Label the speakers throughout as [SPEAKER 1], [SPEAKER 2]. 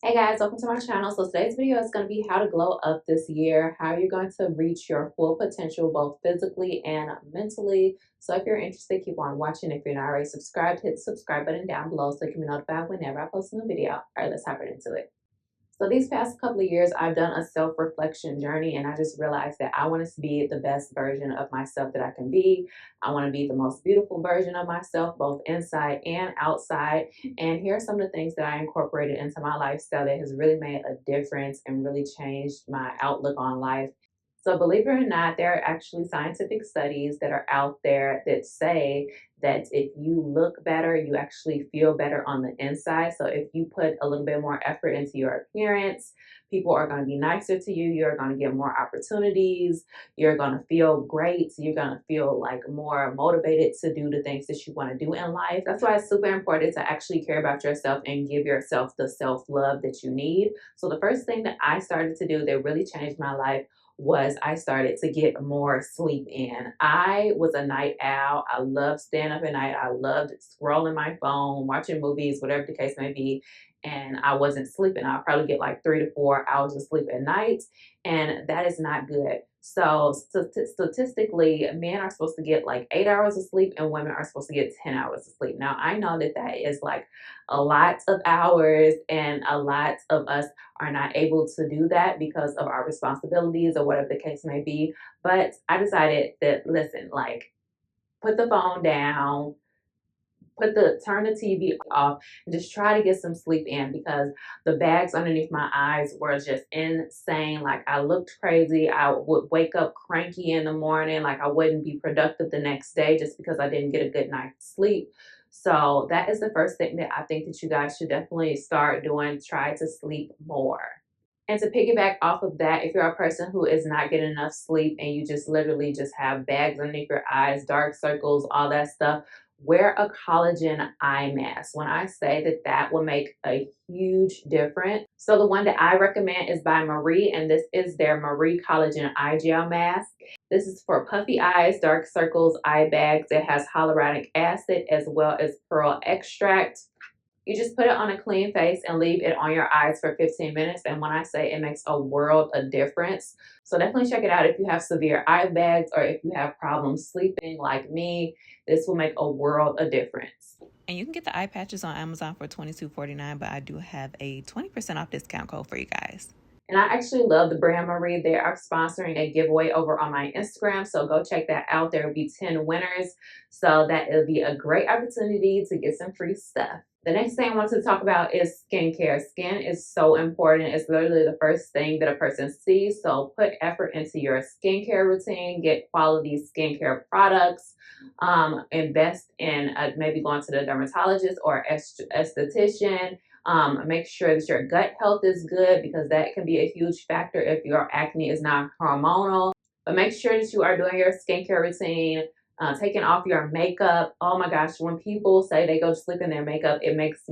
[SPEAKER 1] Hey guys, welcome to my channel. So today's video is going to be how to glow up this year, how you're going to reach your full potential both physically and mentally. So if you're interested, keep on watching. If you're not already subscribed, hit the subscribe button down below so you can be notified whenever I post a new video. All right, let's hop right into it. So these past couple of years, I've done a self-reflection journey, and I just realized that I want to be the best version of myself that I can be. I want to be the most beautiful version of myself, both inside and outside. And here are some of the things that I incorporated into my lifestyle that has really made a difference and really changed my outlook on life. So, believe it or not, there are actually scientific studies that are out there that say that if you look better, you actually feel better on the inside. So, if you put a little bit more effort into your appearance, people are going to be nicer to you. You're going to get more opportunities. You're going to feel great. You're going to feel like more motivated to do the things that you want to do in life. That's why it's super important to actually care about yourself and give yourself the self love that you need. So, the first thing that I started to do that really changed my life was I started to get more sleep in. I was a night owl. I loved staying up at night. I loved scrolling my phone, watching movies, whatever the case may be. And I wasn't sleeping. I'll probably get like 3 to 4 hours of sleep at night. And that is not good. So statistically, men are supposed to get like 8 hours of sleep and women are supposed to get 10 hours of sleep. Now, I know that that is like a lot of hours, and a lot of us are not able to do that because of our responsibilities or whatever the case may be. But I decided that, listen, like, put the phone down, turn the TV off, and just try to get some sleep in, because the bags underneath my eyes were just insane. Like, I looked crazy. I would wake up cranky in the morning, like I wouldn't be productive the next day just because I didn't get a good night's sleep. So that is the first thing that I think that you guys should definitely start doing. Try to sleep more. And to piggyback off of that, if you're a person who is not getting enough sleep and you just literally just have bags underneath your eyes, dark circles, all that stuff, wear a collagen eye mask. When I say that, that will make a huge difference. So the one that I recommend is by Marie, and this is their Marie Collagen Eye Gel Mask. This is for puffy eyes, dark circles, eye bags. It has hyaluronic acid as well as pearl extract. You just put it on a clean face and leave it on your eyes for 15 minutes. And when I say, it makes a world of difference. So definitely check it out if you have severe eye bags or if you have problems sleeping like me. This will make a world of difference.
[SPEAKER 2] And you can get the eye patches on Amazon for $22.49, but I do have a 20% off discount code for you guys.
[SPEAKER 1] And I actually love the brand Marie. They are sponsoring a giveaway over on my Instagram. So go check that out. There will be 10 winners. So that will be a great opportunity to get some free stuff. The next thing I want to talk about is skincare. Skin is so important. It's literally the first thing that a person sees. So put effort into your skincare routine. Get quality skincare products. Invest in maybe going to the dermatologist or esthetician. Make sure that your gut health is good, because that can be a huge factor if your acne is not hormonal. But make sure that you are doing your skincare routine, taking off your makeup. Oh my gosh, when people say they go to sleep in their makeup, it makes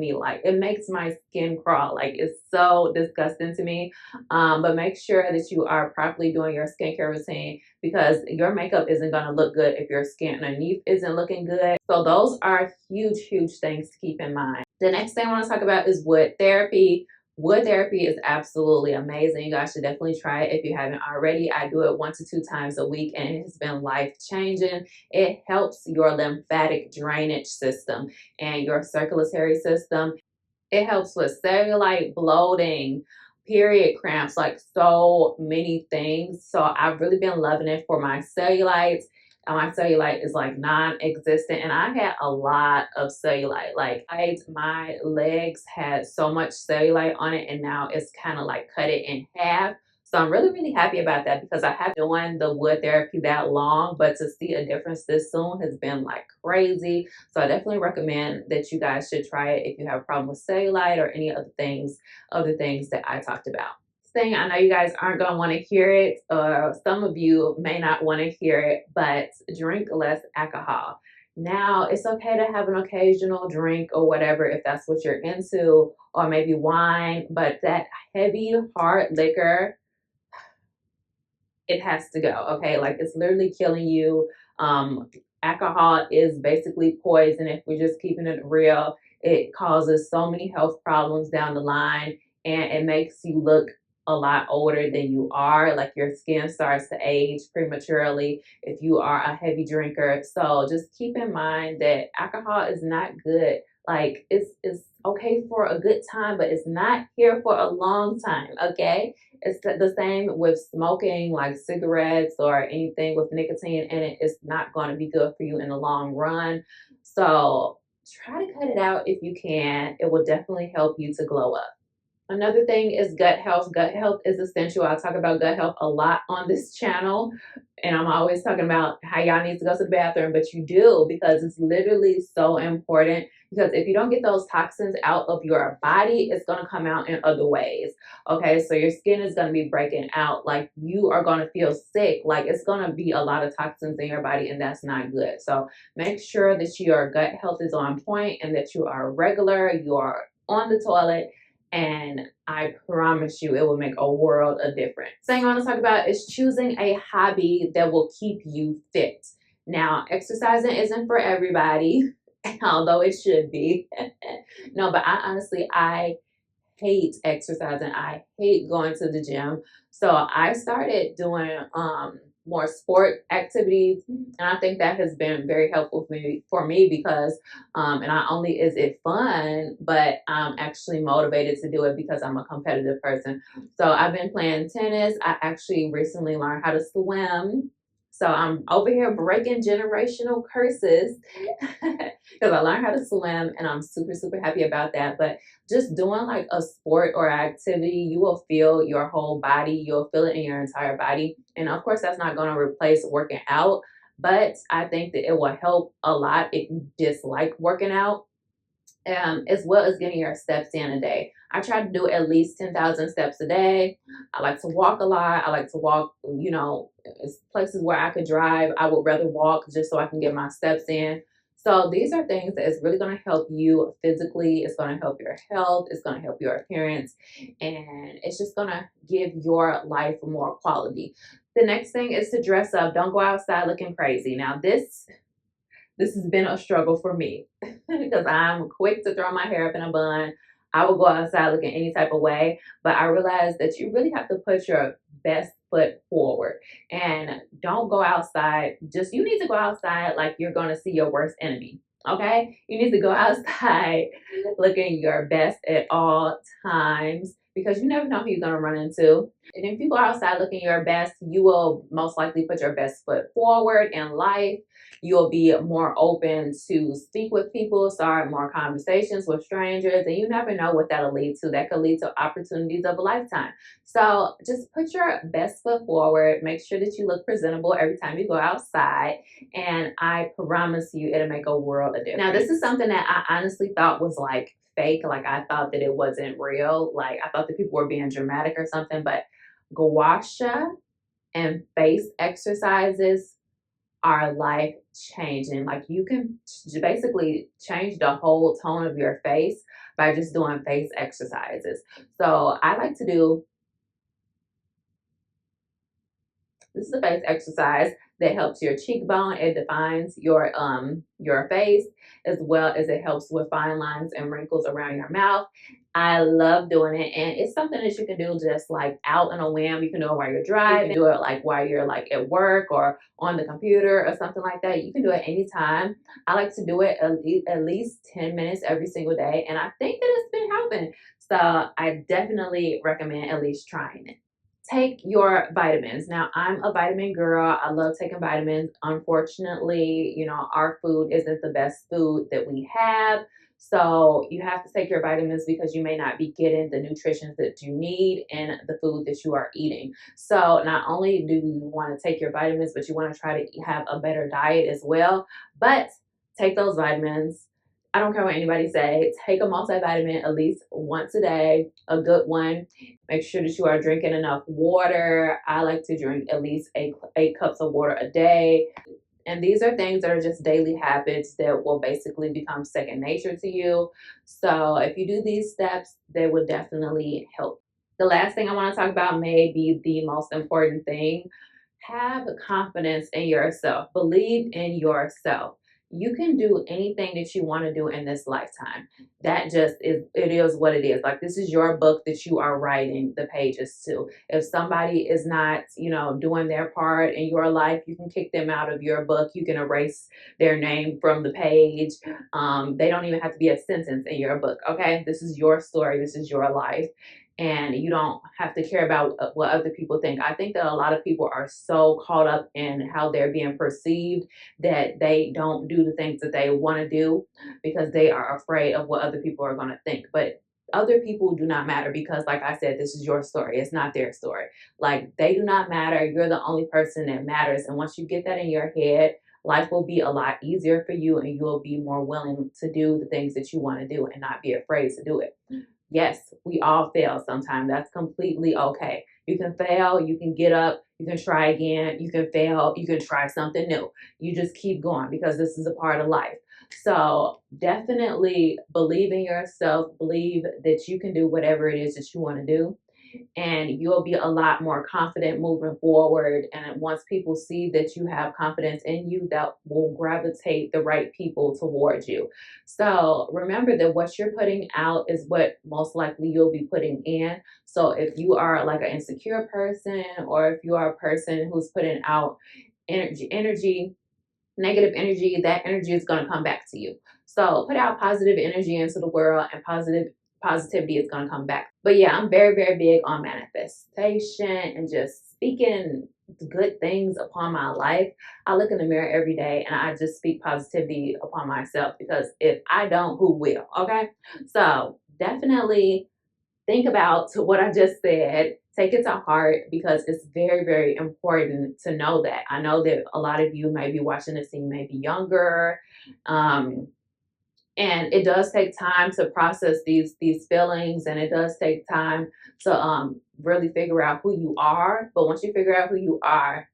[SPEAKER 1] my skin crawl. Like, it's so disgusting to me. But make sure that you are properly doing your skincare routine, because your makeup isn't going to look good if your skin underneath isn't looking good. So those are huge, huge things to keep in mind. The next thing I want to talk about is wood therapy. Wood therapy is absolutely amazing. You guys should definitely try it if you haven't already. I do it 1 to 2 times a week, and it has been life changing. It helps your lymphatic drainage system and your circulatory system. It helps with cellulite, bloating, period cramps, like so many things. So I've really been loving it for my cellulites. My cellulite is like non-existent, and I had a lot of cellulite. Like, my legs had so much cellulite on it, and now it's kind of like cut it in half. So I'm really, really happy about that, because I haven't been doing the wood therapy that long, but to see a difference this soon has been like crazy. So I definitely recommend that you guys should try it if you have a problem with cellulite or any other things, that I talked about. Thing, I know you guys aren't going to want to hear it, or some of you may not want to hear it, but drink less alcohol. Now, it's okay to have an occasional drink or whatever if that's what you're into, or maybe wine, but that heavy, hard liquor, it has to go, okay? Like, it's literally killing you. Alcohol is basically poison if we're just keeping it real. It causes so many health problems down the line, and it makes you look a lot older than you are. Like your skin starts to age prematurely if you are a heavy drinker. So just keep in mind that alcohol is not good. Like it's okay for a good time, but it's not here for a long time. Okay. It's the same with smoking, like cigarettes or anything with nicotine in it. It's not going to be good for you in the long run. So try to cut it out if you can. It will definitely help you to glow up. Another thing is gut health. Gut health is essential. I talk about gut health a lot on this channel, and I'm always talking about how y'all need to go to the bathroom, but you do, because it's literally so important. Because if you don't get those toxins out of your body, it's going to come out in other ways. Okay, so your skin is going to be breaking out, like you are going to feel sick, like it's going to be a lot of toxins in your body, and that's not good. So make sure that your gut health is on point and that you are regular, you are on the toilet, and I promise you it will make a world of difference. Thing I want to talk about is choosing a hobby that will keep you fit. Now, exercising isn't for everybody, although it should be. No, but I hate exercising. I hate going to the gym. So I started doing more sport activities, and I think that has been very helpful for me because and not only is it fun, but I'm actually motivated to do it because I'm a competitive person. So I've been playing tennis. I actually recently learned how to swim. So I'm over here breaking generational curses because I learned how to swim, and I'm super, super happy about that. But just doing like a sport or activity, you will feel your whole body. You'll feel it in your entire body. And of course, that's not going to replace working out, but I think that it will help a lot if you dislike working out, as well as getting your steps in a day. I try to do at least 10,000 steps a day. I like to walk a lot. I like to walk, places where I could drive. I would rather walk just so I can get my steps in. So these are things that is really going to help you physically. It's going to help your health. It's going to help your appearance. And it's just going to give your life more quality. The next thing is to dress up. Don't go outside looking crazy. Now, this has been a struggle for me because I'm quick to throw my hair up in a bun. I will go outside looking any type of way, but I realized that you really have to put your best foot forward and don't go outside. You need to go outside like you're going to see your worst enemy. Okay. You need to go outside looking your best at all times because you never know who you're going to run into. And if you go outside looking your best, you will most likely put your best foot forward in life. You'll be more open to speak with people, start more conversations with strangers, and you never know what that'll lead to. That could lead to opportunities of a lifetime. So just put your best foot forward. Make sure that you look presentable every time you go outside, and I promise you it'll make a world of difference. Now, this is something that I honestly thought was like fake. Like I thought that it wasn't real. Like I thought that people were being dramatic or something, but gua sha and face exercises are life changing. Like you can basically change the whole tone of your face by just doing face exercises. So I like to do this is a face exercise that helps your cheekbone. It defines your face, as well as it helps with fine lines and wrinkles around your mouth. I love doing it, and it's something that you can do just like out on a whim. You can do it while you're driving. You can do it like while you're like at work or on the computer or something like that. You can do it anytime. I like to do it at least 10 minutes every single day, and I think that it's been helping. So I definitely recommend at least trying it. Take your vitamins. Now, I'm a vitamin girl. I love taking vitamins. Unfortunately, our food isn't the best food that we have. So you have to take your vitamins because you may not be getting the nutrition that you need in the food that you are eating. So not only do you want to take your vitamins, but you want to try to have a better diet as well. But take those vitamins. I don't care what anybody say. Take a multivitamin at least once a day, a good one. Make sure that you are drinking enough water. I like to drink at least 8 cups of water a day. And these are things that are just daily habits that will basically become second nature to you. So if you do these steps, they will definitely help. The last thing I want to talk about may be the most important thing. Have confidence in yourself. Believe in yourself. you can do anything that you want to do in this lifetime. That just is, it is what it is. Like, this is your book that you are writing the pages to. If somebody is not, doing their part in your life, you can kick them out of your book. You can erase their name from the page. They don't even have to be a sentence in your book. Okay. This is your story. This is your life. And you don't have to care about what other people think. I think that a lot of people are so caught up in how they're being perceived that they don't do the things that they want to do because they are afraid of what other people are going to think. But other people do not matter because, like I said, this is your story. It's not their story. Like, they do not matter. You're the only person that matters. And once you get that in your head, life will be a lot easier for you, and you will be more willing to do the things that you want to do and not be afraid to do it. Yes, we all fail sometimes. That's completely okay. You can fail, you can get up, you can try again, you can fail, you can try something new. You just keep going because this is a part of life. So definitely believe in yourself, believe that you can do whatever it is that you want to do, and you'll be a lot more confident moving forward. And once people see that you have confidence in you, that will gravitate the right people towards you. So remember that what you're putting out is what most likely you'll be putting in. So if you are like an insecure person, or if you are a person who's putting out energy, negative energy, that energy is going to come back to you. So put out positive energy into the world, and positivity is going to come back. But yeah, I'm very, very big on manifestation and just speaking good things upon my life. I look in the mirror every day and I just speak positivity upon myself, because if I don't, who will? Okay. So definitely think about what I just said. Take it to heart, because it's very, very important to know that. I know that a lot of you may be watching this and you may be younger. Um, and it does take time to process these feelings, and it does take time to really figure out who you are. But once you figure out who you are,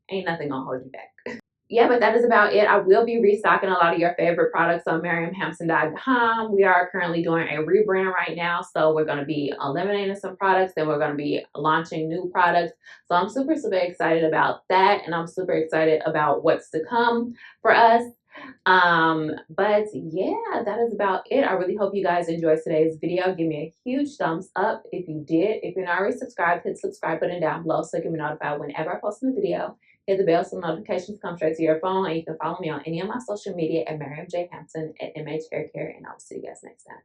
[SPEAKER 1] ain't nothing gonna hold you back. Yeah, but that is about it. I will be restocking a lot of your favorite products on MiriamHampton.com. We are currently doing a rebrand right now, so we're going to be eliminating some products, then we're going to be launching new products. So I'm super, super excited about that, and I'm super excited about what's to come for us. But yeah, that is about it. I really hope you guys enjoyed today's video. Give me a huge thumbs up if you did. If you're not already subscribed, hit the subscribe button down below so you can be notified whenever I post a new video. Hit the bell so notifications come straight to your phone, and you can follow me on any of my social media at Miriam J. Hampton at MH Hair Care, and I'll see you guys next time.